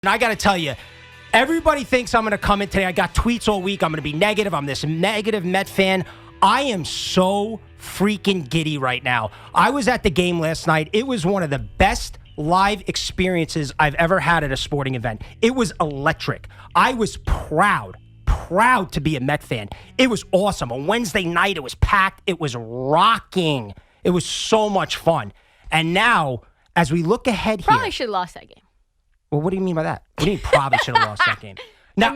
And I got to tell you, everybody thinks I'm going to come in today. I got tweets all week. I'm going to be negative. I'm this negative Met fan. I am so freaking giddy right now. I was at the game last night. It was one of the best live experiences I've ever had at a sporting event. It was electric. I was proud to be a Met fan. It was awesome. On Wednesday night, it was packed. It was rocking. It was so much fun. And now, as we look ahead Probably should have lost that game. Well, what do you mean by that? What do you mean probably should have lost that game? Now,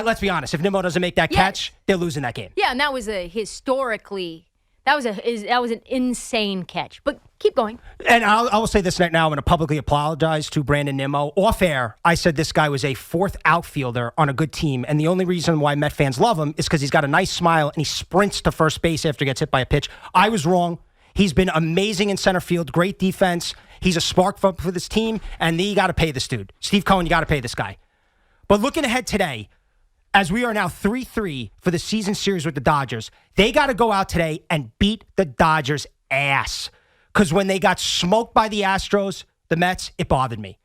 let's be honest. If Nimmo doesn't make that catch, they're losing that game. Yeah, and that was an insane catch. But keep going. And I will say this right now. I'm going to publicly apologize to Brandon Nimmo. Off air, I said this guy was a fourth outfielder on a good team, and the only reason why Met fans love him is because he's got a nice smile and he sprints to first base after he gets hit by a pitch. I was wrong. He's been amazing in center field, great defense. He's a spark for this team, and you got to pay this dude. Steve Cohen, you got to pay this guy. But looking ahead today, as we are now 3-3 for the season series with the Dodgers, they got to go out today and beat the Dodgers' ass. Because when they got smoked by the Astros, the Mets, it bothered me.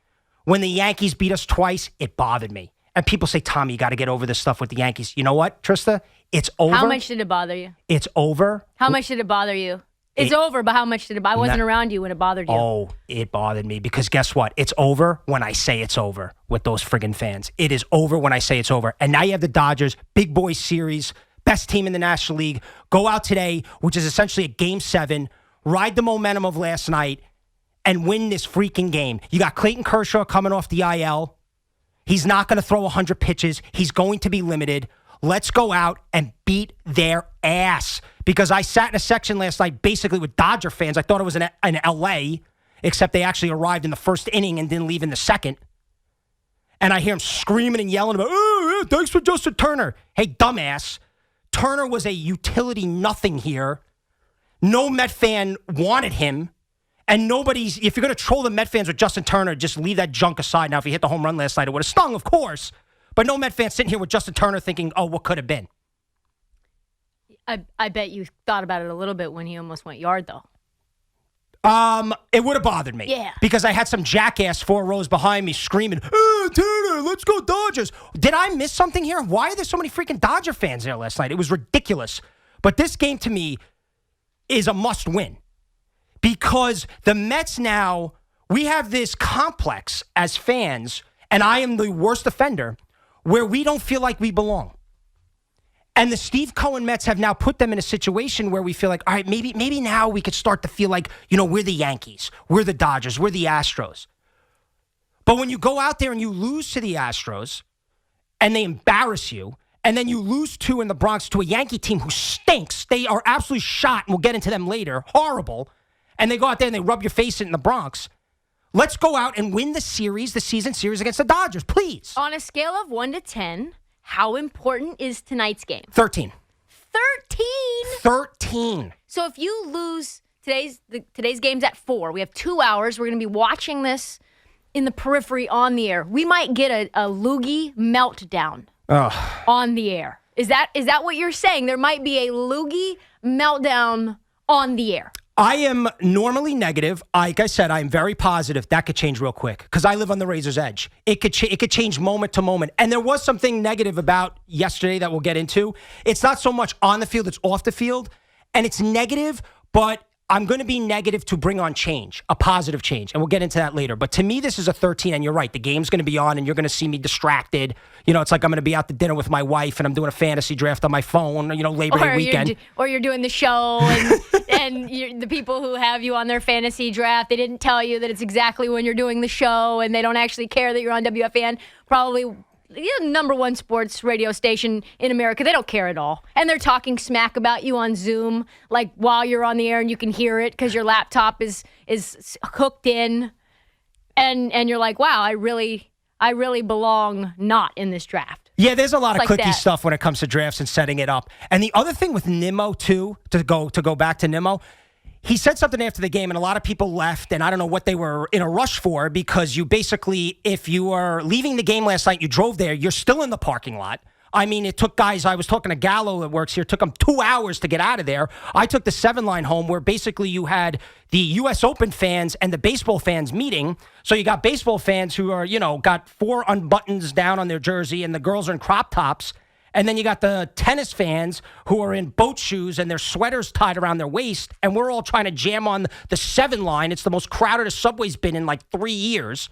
When the Yankees beat us twice, it bothered me. And people say, Tommy, you got to get over this stuff with the Yankees. You know what, Trysta? It's over. How much did it bother you? It's over. How much did it bother you? It's over, but how much did it bother? I wasn't around you when it bothered you. Oh, it bothered me because guess what? It's over when I say it's over with those friggin' fans. It is over when I say it's over. And now you have the Dodgers, big boy series, best team in the National League. Go out today, which is essentially a Game 7, ride the momentum of last night, and win this freaking game. You got Clayton Kershaw coming off the IL. He's not going to throw 100 pitches. He's going to be limited. Let's go out and beat their ass. Because I sat in a section last night basically with Dodger fans. I thought it was in L.A., except they actually arrived in the first inning and didn't leave in the second. And I hear them screaming and yelling about, oh, yeah, thanks for Justin Turner. Hey, dumbass. Turner was a utility nothing here. No Met fan wanted him. And if you're going to troll the Met fans with Justin Turner, just leave that junk aside. Now, if he hit the home run last night, it would have stung, of course. But no Met fan sitting here with Justin Turner thinking, oh, what could have been? I bet you thought about it a little bit when he almost went yard, though. It would have bothered me. Yeah. Because I had some jackass 4 rows behind me screaming, oh, Turner, let's go Dodgers. Did I miss something here? Why are there so many freaking Dodger fans there last night? It was ridiculous. But this game, to me, is a must-win. Because the Mets now, we have this complex as fans, and I am the worst offender, where we don't feel like we belong. And the Steve Cohen Mets have now put them in a situation where we feel like, all right, maybe now we could start to feel like, we're the Yankees, we're the Dodgers, we're the Astros. But when you go out there and you lose to the Astros and they embarrass you, and then you lose 2 in the Bronx to a Yankee team who stinks, they are absolutely shot, and we'll get into them later, horrible, and they go out there and they rub your face in the Bronx. Let's go out and win the season series against the Dodgers, please. On a scale of 1 to 10, how important is tonight's game? 13. 13? 13. So if you lose today's game's at 4, we have 2 hours. We're going to be watching this in the periphery on the air. We might get a loogie meltdown on the air. Is that what you're saying? There might be a loogie meltdown on the air. I am normally negative. Like I said, I am very positive. That could change real quick because I live on the razor's edge. It could change moment to moment. And there was something negative about yesterday that we'll get into. It's not so much on the field, it's off the field. And it's negative, but I'm going to be negative to bring on change, a positive change. And we'll get into that later. But to me, this is a 13. And you're right. The game's going to be on and you're going to see me distracted. It's like I'm going to be out to dinner with my wife and I'm doing a fantasy draft on my phone, Labor Day weekend. Or you're doing the show and the people who have you on their fantasy draft, they didn't tell you that it's exactly when you're doing the show and they don't actually care that you're on WFAN. Probably number 1 sports radio station in America. They don't care at all. And they're talking smack about you on Zoom, like while you're on the air and you can hear it because your laptop is hooked in. And you're like, wow, I really belong not in this draft. Yeah, there's a lot of clicky stuff when it comes to drafts and setting it up. And the other thing with Nimmo, too, to go back to Nimmo, he said something after the game, and a lot of people left, and I don't know what they were in a rush for, because you basically, if you are leaving the game last night, you drove there, you're still in the parking lot. I mean, it took guys, I was talking to Gallo that works here, it took them 2 hours to get out of there. I took the 7 line home where basically you had the U.S. Open fans and the baseball fans meeting. So you got baseball fans who are, got 4 unbuttons down on their jersey and the girls are in crop tops. And then you got the tennis fans who are in boat shoes and their sweaters tied around their waist. And we're all trying to jam on the 7 line. It's the most crowded a subway's been in like 3 years.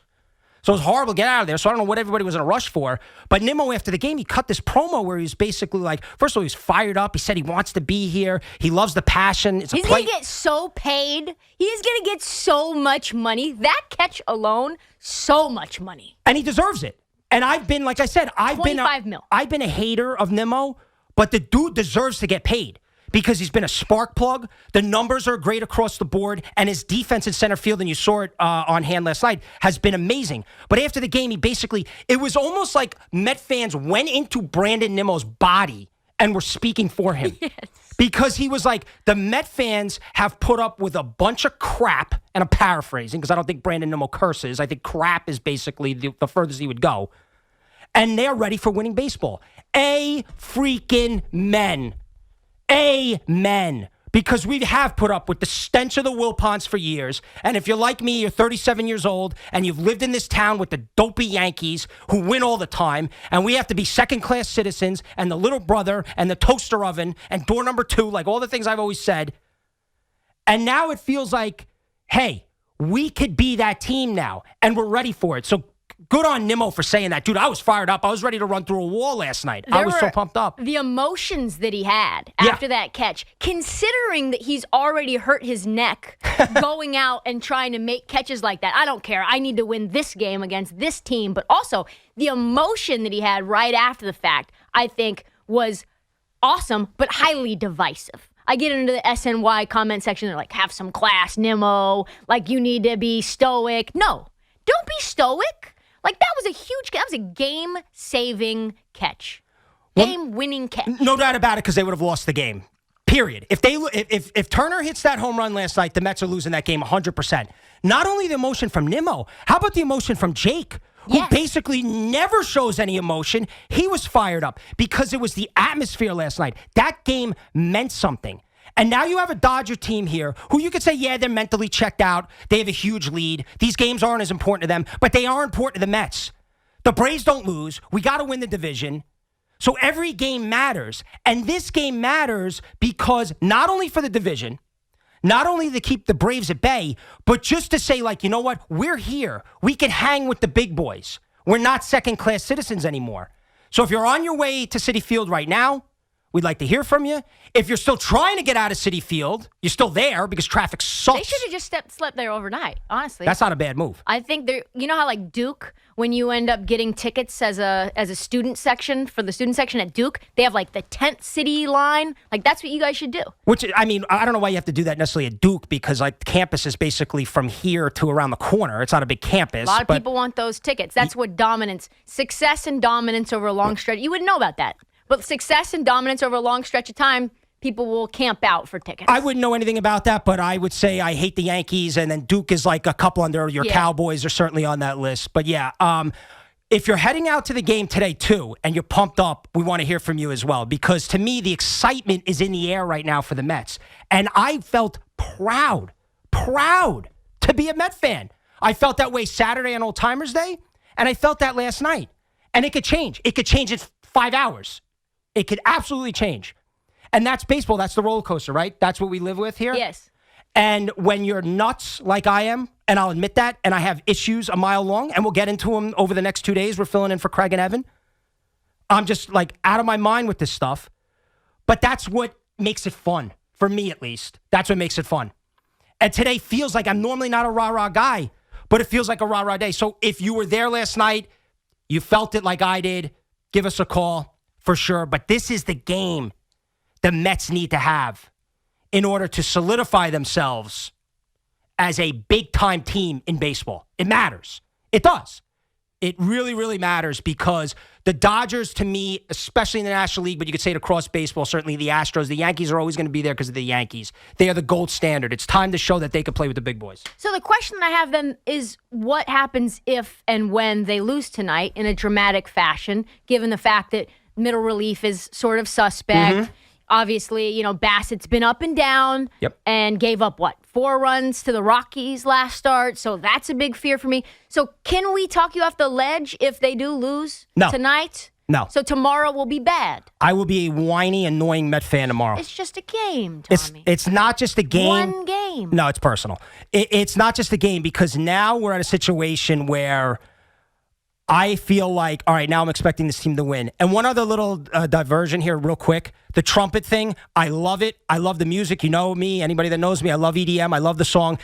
So it was horrible to get out of there. So I don't know what everybody was in a rush for. But Nimmo, after the game, he cut this promo where he was basically like, first of all, he was fired up. He said he wants to be here. He loves the passion. He's going to get so paid. He's going to get so much money. That catch alone, so much money. And he deserves it. And I've been, like I said, I've been a hater of Nimmo, but the dude deserves to get paid because he's been a spark plug. The numbers are great across the board, and his defense in center field, and you saw it on hand last night, has been amazing. But after the game, it was almost like Met fans went into Brandon Nimmo's body and were speaking for him. Yes. Because he was like, the Met fans have put up with a bunch of crap, and I'm paraphrasing because I don't think Brandon Nimmo curses. I think crap is basically the furthest he would go. And they're ready for winning baseball. Freaking men. Amen. Because we have put up with the stench of the Wilpons for years. And if you're like me, you're 37 years old, and you've lived in this town with the dopey Yankees who win all the time, and we have to be second-class citizens, and the little brother, and the toaster oven, and door number 2, like all the things I've always said. And now it feels like, hey, we could be that team now, and we're ready for it. So good on Nimmo for saying that. Dude, I was fired up. I was ready to run through a wall last night. I was so pumped up. The emotions that he had after that catch, considering that he's already hurt his neck going out and trying to make catches like that. I don't care. I need to win this game against this team. But also, the emotion that he had right after the fact, I think, was awesome, but highly divisive. I get into the SNY comment section. They're like, have some class, Nimmo. Like, you need to be stoic. No, don't be stoic. Like, that was a game-saving catch. Game-winning catch. No doubt about it, because they would have lost the game. Period. If Turner hits that home run last night, the Mets are losing that game 100%. Not only the emotion from Nimmo, how about the emotion from Jake, who basically never shows any emotion? He was fired up because it was the atmosphere last night. That game meant something. And now you have a Dodger team here who you could say, yeah, they're mentally checked out. They have a huge lead. These games aren't as important to them, but they are important to the Mets. The Braves don't lose. We got to win the division. So every game matters. And this game matters because not only for the division, not only to keep the Braves at bay, but just to say, like, you know what? We're here. We can hang with the big boys. We're not second-class citizens anymore. So if you're on your way to Citi Field right now, we'd like to hear from you. If you're still trying to get out of Citi Field, you're still there because traffic sucks. They should have just slept there overnight, honestly. That's not a bad move. I think you know how like Duke, when you end up getting tickets as a student section, for the student section at Duke, they have like the tent city line. Like, that's what you guys should do. Which, I mean, I don't know why you have to do that necessarily at Duke, because like campus is basically from here to around the corner. It's not a big campus. A lot of people want those tickets. That's what success and dominance over a long stretch. You wouldn't know about that. But success and dominance over a long stretch of time, people will camp out for tickets. I wouldn't know anything about that, but I would say I hate the Yankees, and then Duke is like a couple under your Cowboys are certainly on that list. But yeah, if you're heading out to the game today too, and you're pumped up, we want to hear from you as well, because to me, the excitement is in the air right now for the Mets. And I felt proud to be a Met fan. I felt that way Saturday on Old Timers Day, and I felt that last night. And it could change. It could change in 5 hours. It could absolutely change. And that's baseball. That's the roller coaster, right? That's what we live with here. Yes. And when you're nuts like I am, and I'll admit that, and I have issues a mile long, and we'll get into them over the next 2 days. We're filling in for Craig and Evan. I'm just like out of my mind with this stuff. But that's what makes it fun, for me at least. That's what makes it fun. And today feels like I'm normally not a rah-rah guy, but it feels like a rah-rah day. So if you were there last night, you felt it like I did, give us a call. For sure, but this is the game the Mets need to have in order to solidify themselves as a big-time team in baseball. It matters. It does. It really, really matters because the Dodgers, to me, especially in the National League, but you could say it across baseball, certainly the Astros, the Yankees are always going to be there because of the Yankees. They are the gold standard. It's time to show that they can play with the big boys. So the question that I have then is what happens if and when they lose tonight in a dramatic fashion, given the fact that middle relief is sort of suspect. Obviously, Bassett's been up and down and gave up, 4 runs to the Rockies last start. So that's a big fear for me. So can we talk you off the ledge if they do lose tonight? No. So tomorrow will be bad. I will be a whiny, annoying Met fan tomorrow. It's just a game, Tommy. It's not just a game. One game. No, it's personal. It's not just a game because now we're at a situation where I feel like, all right, now I'm expecting this team to win. And one other little diversion here real quick. The trumpet thing, I love it. I love the music. You know me, anybody that knows me, I love EDM. I love the song.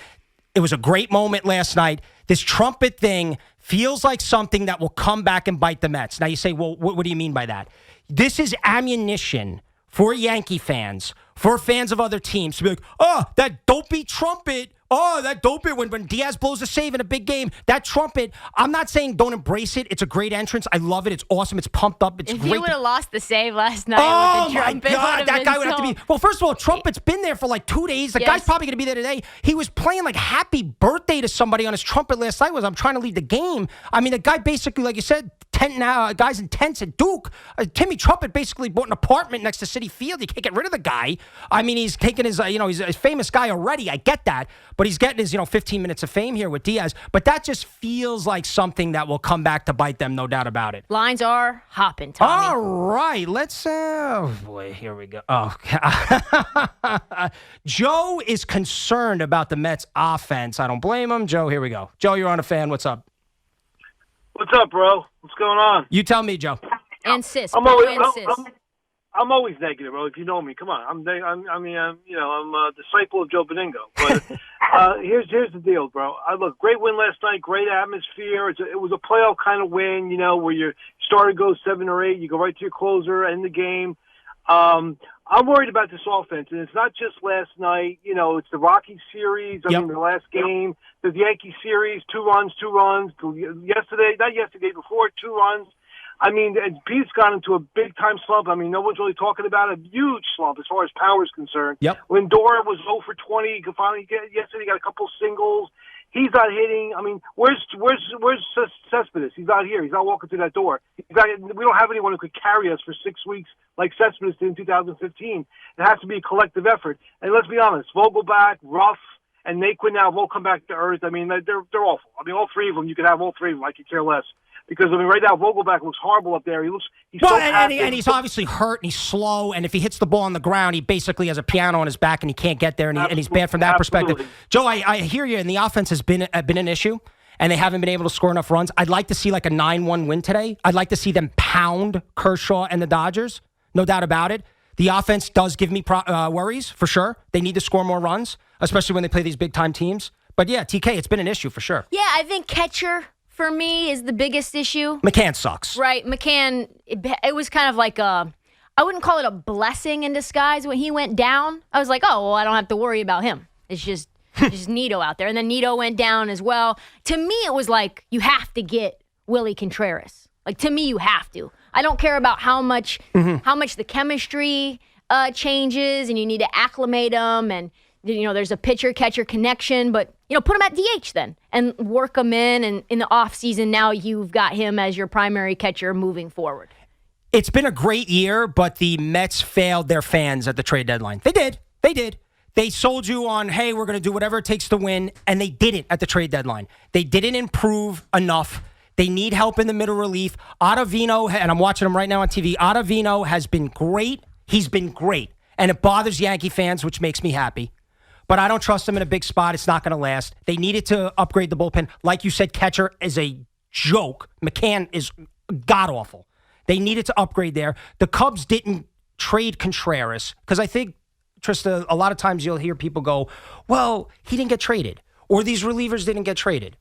It was a great moment last night. This trumpet thing feels like something that will come back and bite the Mets. Now you say, well, what do you mean by that? This is ammunition for Yankee fans, for fans of other teams to be like, oh, that dopey trumpet. Oh, that dopey when Diaz blows a save in a big game, that trumpet. I'm not saying don't embrace it. It's a great entrance. I love it. It's awesome. It's pumped up. It's great. If he would have lost the save last night with the trumpet. Oh, my God. That guy would have to be. Well, first of all, trumpet's been there for like 2 days. The guy's probably going to be there today. He was playing like happy birthday to somebody on his trumpet last night as I'm trying to leave the game. I mean, the guy basically, like you said, guys in tents at Duke. Timmy Trumpet basically bought an apartment next to Citi Field. You can't get rid of the guy. I mean, he's taking his, he's a famous guy already. I get that. But he's getting his, 15 minutes of fame here with Diaz. But that just feels like something that will come back to bite them, no doubt about it. Lines are hopping, Tommy. All right. Let's, oh boy, here we go. Oh, Joe is concerned about the Mets offense. I don't blame him. Joe, here we go. Joe, you're on a fan. What's up? What's up, bro? What's going on? You tell me, Joe. And sis. I'm always negative, bro. If you know me, come on. I'm a disciple of Joe Beningo. But here's the deal, bro. Look, great win last night. Great atmosphere. It was a playoff kind of win, where your starter goes 7 or 8, you go right to your closer, end the game. I'm worried about this offense, and it's not just last night. It's the Rockies series. I mean, the last game, the Yankee series, 2 runs. Before 2 runs. I mean, Pete's got into a big-time slump. I mean, no one's really talking about a huge slump as far as power is concerned. Lindor was 0 for 20. He could finally yesterday got a couple singles. He's not hitting. I mean, where's Cespedes? He's not here. He's not walking through that door. We don't have anyone who could carry us for 6 weeks like Cespedes did in 2015. It has to be a collective effort. And let's be honest, Vogelback, Ruff, and Naquin now won't come back to earth. I mean, they're awful. I mean, all 3 of them, you could have all 3 of them. I could care less. Because, I mean, right now, Vogelback looks horrible up there. He's so passive. And he's obviously hurt, and he's slow, and if he hits the ball on the ground, he basically has a piano on his back, and he can't get there, and he's bad from that perspective. Joe, I hear you, and the offense has been an issue, and they haven't been able to score enough runs. I'd like to see like a 9-1 win today. I'd like to see them pound Kershaw and the Dodgers, no doubt about it. The offense does give me worries, for sure. They need to score more runs, especially when they play these big-time teams. But, yeah, TK, it's been an issue for sure. Yeah, I think catcher for me is the biggest issue. McCann sucks. Right. McCann, it was kind of like I wouldn't call it a blessing in disguise when he went down. I was like, oh, well, I don't have to worry about him. It's just Nito out there. And then Nito went down as well. To me, it was like, you have to get Willie Contreras. Like, to me, you have to. I don't care about how much the chemistry changes, and you need to acclimate them, and there's a pitcher-catcher connection, but, put him at DH then and work him in. And in the offseason, now you've got him as your primary catcher moving forward. It's been a great year, but the Mets failed their fans at the trade deadline. They did. They sold you on, hey, we're going to do whatever it takes to win, and they didn't at the trade deadline. They didn't improve enough. They need help in the middle relief. Ottavino, and I'm watching him right now on TV, Ottavino has been great. He's been great. And it bothers Yankee fans, which makes me happy. But I don't trust him in a big spot. It's not going to last. They needed to upgrade the bullpen. Like you said, catcher is a joke. McCann is god-awful. They needed to upgrade there. The Cubs didn't trade Contreras because I think, Trysta, a lot of times you'll hear people go, well, he didn't get traded, or these relievers didn't get traded.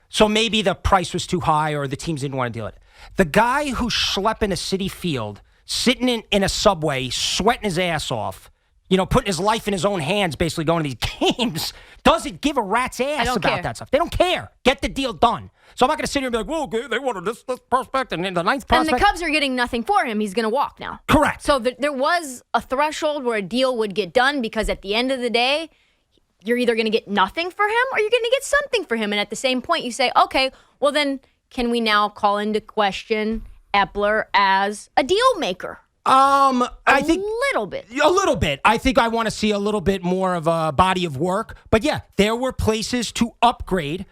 So maybe the price was too high or the teams didn't want to deal with it. The guy who's schlepping a Citi Field, sitting in a subway, sweating his ass off, putting his life in his own hands, basically going to these games, doesn't give a rat's ass about that stuff. They don't care. Get the deal done. So I'm not going to sit here and be like, well, they wanted this prospect and the ninth prospect. And the Cubs are getting nothing for him. He's going to walk now. Correct. So there was a threshold where a deal would get done because at the end of the day, you're either going to get nothing for him or you're going to get something for him. And at the same point, you say, okay, well then can we now call into question Epler as a deal maker? I think a little bit. A little bit. I think I want to see a little bit more of a body of work. But yeah, there were places to upgrade,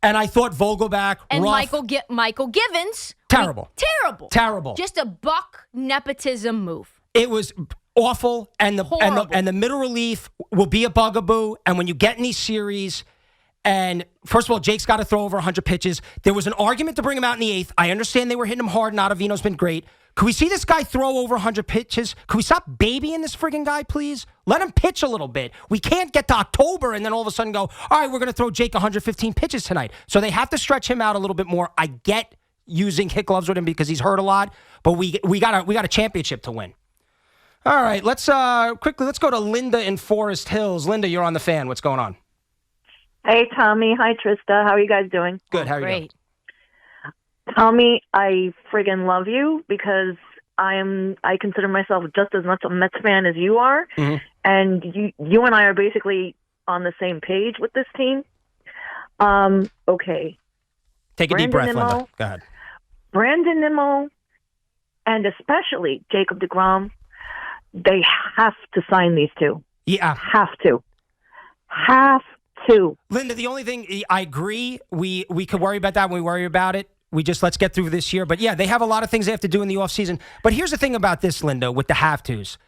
and I thought Vogelback, and Ruff, Michael Givens, terrible. Terrible. Just a Buck nepotism move. It was awful, and the middle relief will be a bugaboo. And when you get in these series, and first of all, Jake's got to throw over 100 pitches. There was an argument to bring him out in the 8th. I understand they were hitting him hard, and Ottavino's been great. Could we see this guy throw over 100 pitches? Could we stop babying this friggin' guy, please? Let him pitch a little bit. We can't get to October and then all of a sudden go, all right, we're going to throw Jake 115 pitches tonight. So they have to stretch him out a little bit more. I get using hit gloves with him because he's hurt a lot, but we got a championship to win. All right, let's go to Linda in Forest Hills. Linda, you're on the fan. What's going on? Hey, Tommy. Hi, Trysta. How are you guys doing? Good. How are you doing? Tommy, I friggin' love you because I consider myself just as much a Mets fan as you are, and you and I are basically on the same page with this team. Okay. Take a deep breath, Linda. Go ahead. Brandon Nimmo, and especially Jacob deGrom, they have to sign these two. Yeah. Have to. Linda, the only thing, I agree, we could worry about that when we worry about it. Let's get through this year. But yeah, they have a lot of things they have to do in the offseason. But here's the thing about this, Linda, with the have-tos.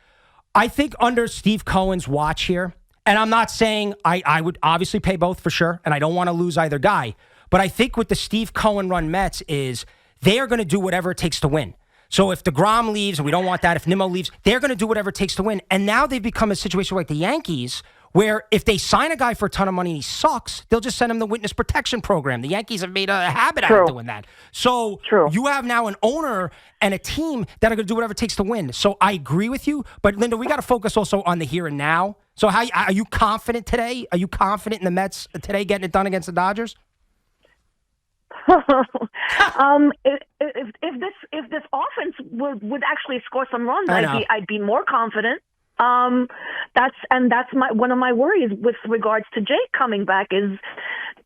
I think under Steve Cohen's watch here, and I'm not saying I would obviously pay both for sure, and I don't want to lose either guy. But I think with the Steve Cohen run Mets is they are going to do whatever it takes to win. So if DeGrom leaves, and we don't want that, if Nimmo leaves, they're going to do whatever it takes to win. And now they've become a situation like the Yankees, where if they sign a guy for a ton of money and he sucks, they'll just send him the witness protection program. The Yankees have made a habit out of doing that. So you have now an owner and a team that are going to do whatever it takes to win. So I agree with you. But, Linda, we got to focus also on the here and now. So how are you confident today? Are you confident in the Mets today getting it done against the Dodgers? If this offense would actually score some runs, I'd be more confident. That's one of my worries with regards to Jake coming back is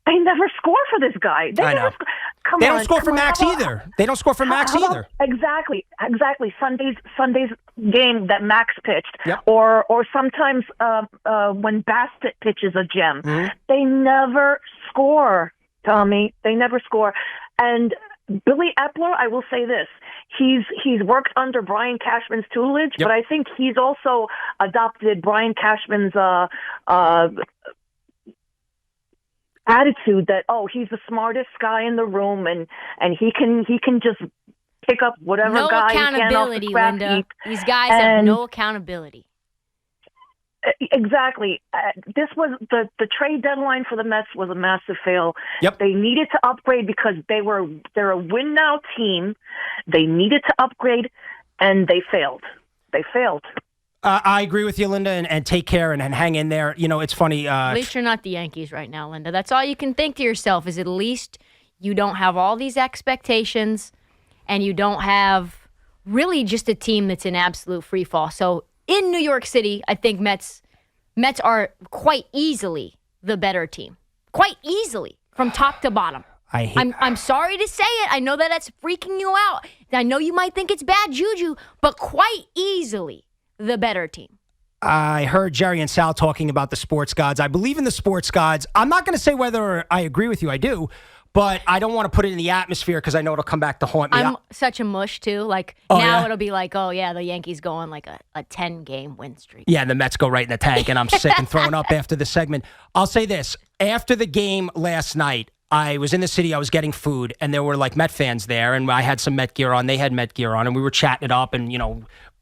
they never score for this guy. They don't score for Max either. They don't score for Max either. Exactly. Sunday's game that Max pitched, or sometimes when Bassett pitches a gem, they never score. Tommy, they never score. And Billy Epler, I will say this. He's worked under Brian Cashman's tutelage, but I think he's also adopted Brian Cashman's attitude that, he's the smartest guy in the room and he can just pick up whatever guy he can off the scrap heap. No accountability, Linda. These guys have no accountability. Exactly. This was the trade deadline for the Mets was a massive fail. They needed to upgrade because they're a win now team. They needed to upgrade, and they failed. I agree with you, Linda, and take care and hang in there. You know, it's funny. At least you're not the Yankees right now, Linda. That's all you can think to yourself is at least you don't have all these expectations, and you don't have really just a team that's in absolute free fall. So in New York City, I think Mets are quite easily the better team. Quite easily, from top to bottom. I'm sorry to say it. I know that that's freaking you out. I know you might think it's bad juju, but quite easily the better team. I heard Jerry and Sal talking about the sports gods. I believe in the sports gods. I'm not going to say whether I agree with you. I do. But I don't want to put it in the atmosphere because I know it'll come back to haunt me. I'm such a mush, too. It'll be like, the Yankees go on like a 10-game win streak. Yeah, and the Mets go right in the tank, and I'm sick and throwing up after the segment. I'll say this. After the game last night, I was in the city. I was getting food, and there were, Met fans there, and I had some Met gear on. They had Met gear on, and we were chatting it up, and,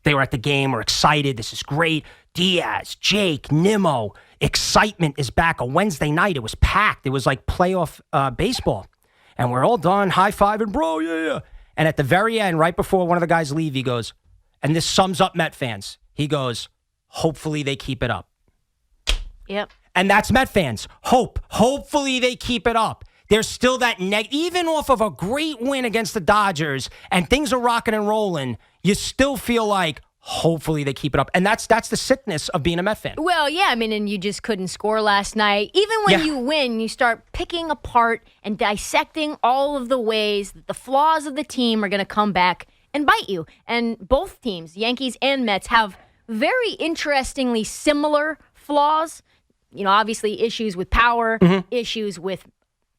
they were at the game, were excited. This is great. Diaz, Jake, Nimmo. Excitement is back. A Wednesday night, it was packed. It was like playoff baseball. And we're all done, high-fiving, bro, yeah. And at the very end, right before one of the guys leave, he goes, and this sums up Met fans. He goes, hopefully they keep it up. Yep. And that's Met fans. Hopefully they keep it up. There's still that even off of a great win against the Dodgers and things are rocking and rolling, you still feel like, Hopefully they keep it up. And that's the sickness of being a Met fan. Well, yeah, I mean, and you just couldn't score last night. Even when you win, you start picking apart and dissecting all of the ways that the flaws of the team are going to come back and bite you. And both teams, Yankees and Mets, have very interestingly similar flaws. You know, obviously issues with power, issues with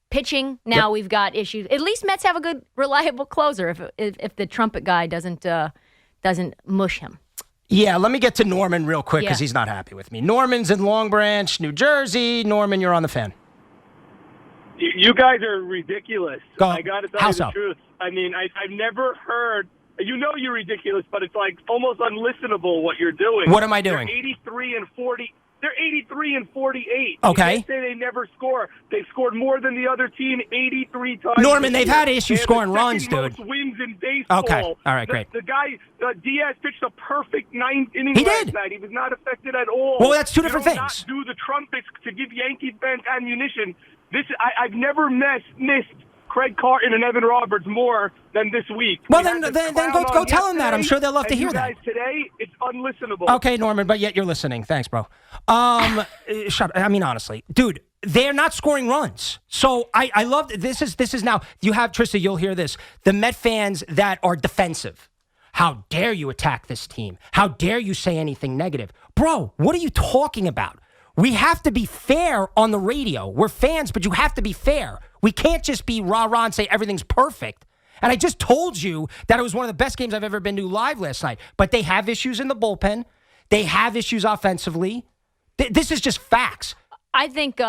pitching. Now we've got issues. At least Mets have a good, reliable closer if the trumpet guy doesn't mush him. Yeah, let me get to Norman real quick because he's not happy with me. Norman's in Long Branch, New Jersey. Norman, you're on the Fan. You guys are ridiculous. Go. I got to tell you the truth. I mean, I've never heard. You know you're ridiculous, but it's like almost unlistenable what you're doing. What am I doing? They're 83 and 40. They're 83 and 48. Okay. You can't say they never score. They've scored more than the other team 83 times. Norman, they've had issues scoring runs, dude. Most wins in baseball. Okay. All right, great. The guy, Diaz pitched a perfect ninth inning last night. He was not affected at all. Well, that's two different things. Not do the trumpets to give Yankee fans ammunition. I've never missed Craig Carton and Evan Roberts more than this week. Well, then go tell them that. I'm sure they'll love to hear that. Today, it's unlistenable. Okay, Norman, but yet you're listening. Thanks, bro. Shut. I mean, honestly, dude, they're not scoring runs. So I love this is now. You have Trysta. You'll hear this. The Met fans that are defensive. How dare you attack this team? How dare you say anything negative, bro? What are you talking about? We have to be fair on the radio. We're fans, but you have to be fair. We can't just be rah-rah and say everything's perfect. And I just told you that it was one of the best games I've ever been to live last night. But they have issues in the bullpen. They have issues offensively. This is just facts. I think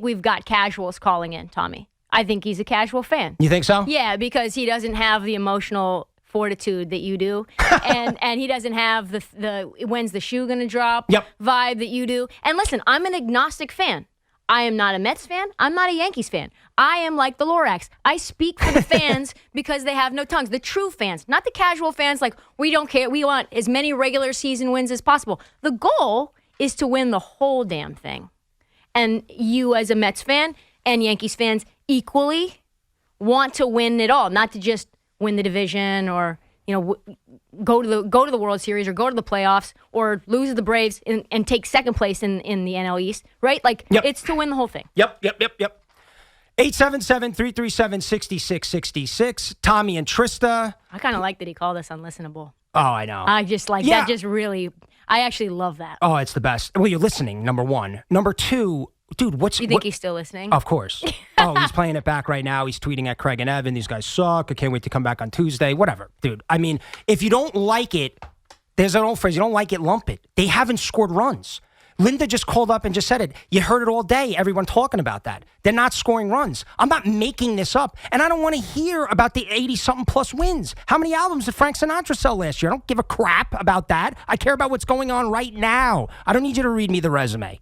we've got casuals calling in, Tommy. I think he's a casual fan. You think so? Yeah, because he doesn't have the emotional fortitude that you do, and he doesn't have the when's the shoe gonna drop vibe that you do. And listen, I'm an agnostic fan. I am not a Mets fan. I'm not a Yankees fan. I am like the Lorax. I speak for the fans because they have no tongues. The true fans, not the casual fans like, we don't care. We want as many regular season wins as possible. The goal is to win the whole damn thing. And you as a Mets fan and Yankees fans equally want to win it all, not to just win the division or, you know, go to the World Series or go to the playoffs or lose to the Braves and take second place in the NL East, right? Like, it's to win the whole thing. Yep. 877-337-6666. Tommy and Trysta. I kind of like that he called us unlistenable. Oh, I know. I just like that. Just really, I actually love that. Oh, it's the best. Well, you're listening, number one. Number two, dude, You think he's still listening? Of course. He's playing it back right now. He's tweeting at Craig and Evan. These guys suck. I can't wait to come back on Tuesday. Whatever, dude. I mean, if you don't like it, there's an old phrase, you don't like it, lump it. They haven't scored runs. Linda just called up and just said it. You heard it all day, everyone talking about that. They're not scoring runs. I'm not making this up. And I don't want to hear about the 80-something plus wins. How many albums did Frank Sinatra sell last year? I don't give a crap about that. I care about what's going on right now. I don't need you to read me the resume.